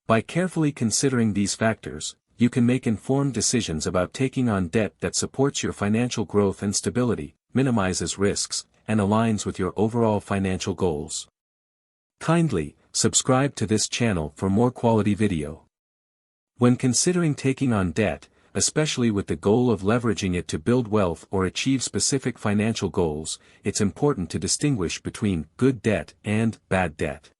By carefully considering these factors, you can make informed decisions about taking on debt that supports your financial growth and stability, minimizes risks, and aligns with your overall financial goals. Kindly, subscribe to this channel for more quality video. When considering taking on debt, especially with the goal of leveraging it to build wealth or achieve specific financial goals, it's important to distinguish between good debt and bad debt.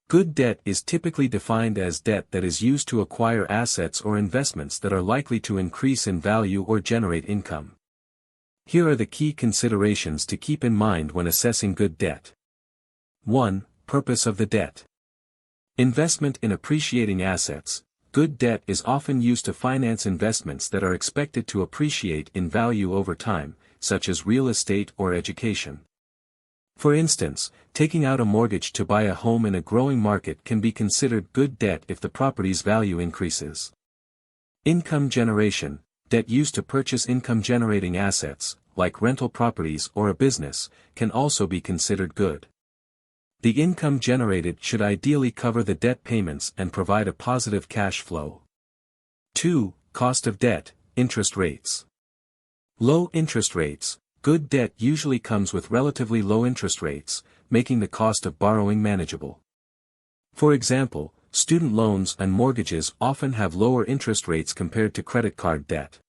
Good debt is typically defined as debt that is used to acquire assets or investments that are likely to increase in value or generate income. Here are the key considerations to keep in mind when assessing good debt. 1. Purpose of the debt. Investment in appreciating assets. Good debt is often used to finance investments that are expected to appreciate in value over time, such as real estate or education. For instance, taking out a mortgage to buy a home in a growing market can be considered good debt if the property's value increases. Income generation. Debt used to purchase income-generating assets, like rental properties or a business, can also be considered good. The income generated should ideally cover the debt payments and provide a positive cash flow. 2. Cost of debt, interest rates. Low interest rates. Good debt usually comes with relatively low interest rates, making the cost of borrowing manageable. For example, student loans and mortgages often have lower interest rates compared to credit card debt.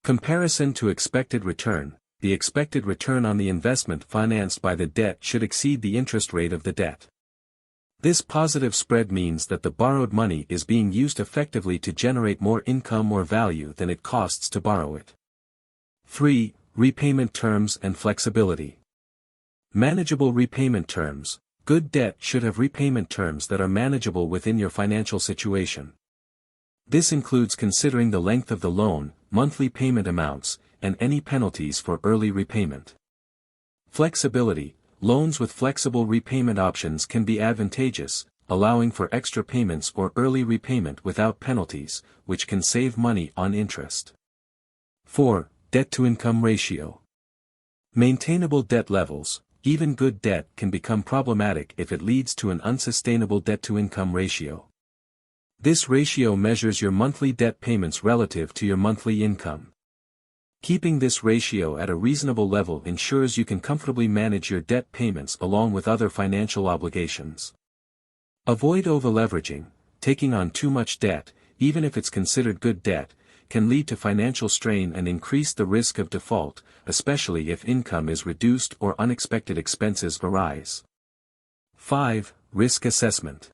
Comparison to expected return. The expected return on the investment financed by the debt should exceed the interest rate of the debt. This positive spread means that the borrowed money is being used effectively to generate more income or value than it costs to borrow it. 3. Repayment terms and flexibility. Manageable repayment terms. Good debt should have repayment terms that are manageable within your financial situation. This includes considering the length of the loan, monthly payment amounts, and any penalties for early repayment. Flexibility. Loans with flexible repayment options can be advantageous, allowing for extra payments or early repayment without penalties, which can save money on interest. 4. Debt-to-income ratio. Maintainable debt levels. Even good debt can become problematic if it leads to an unsustainable debt-to-income ratio. This ratio measures your monthly debt payments relative to your monthly income. Keeping this ratio at a reasonable level ensures you can comfortably manage your debt payments along with other financial obligations. Avoid over-leveraging. Taking on too much debt, even if it's considered good debt, can lead to financial strain and increase the risk of default, especially if income is reduced or unexpected expenses arise. 5. Risk assessment.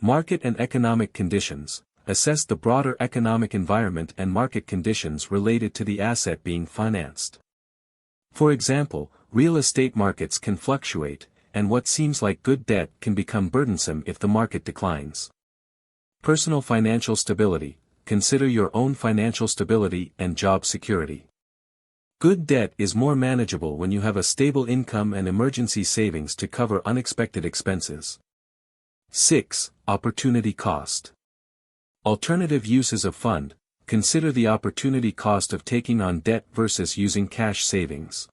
Market and economic conditions. Assess the broader economic environment and market conditions related to the asset being financed. For example, real estate markets can fluctuate, and what seems like good debt can become burdensome if the market declines. Personal financial stability. Consider your own financial stability and job security. Good debt is more manageable when you have a stable income and emergency savings to cover unexpected expenses. 6. Opportunity cost. Alternative uses of fund. Consider the opportunity cost of taking on debt versus using cash savings.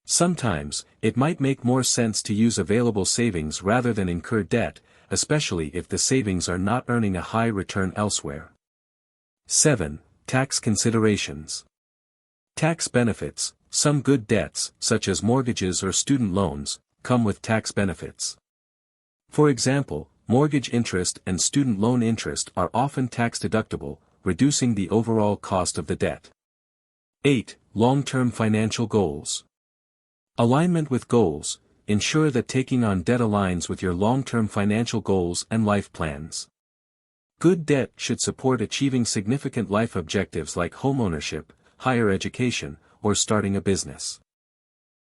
Sometimes, it might make more sense to use available savings rather than incur debt, especially if the savings are not earning a high return elsewhere. 7. Tax considerations. Tax benefits. Some good debts, such as mortgages or student loans, come with tax benefits. For example, mortgage interest and student loan interest are often tax-deductible, reducing the overall cost of the debt. 8. Long-term financial goals. Alignment with goals. Ensure that taking on debt aligns with your long-term financial goals and life plans. Good debt should support achieving significant life objectives like homeownership, higher education, or starting a business.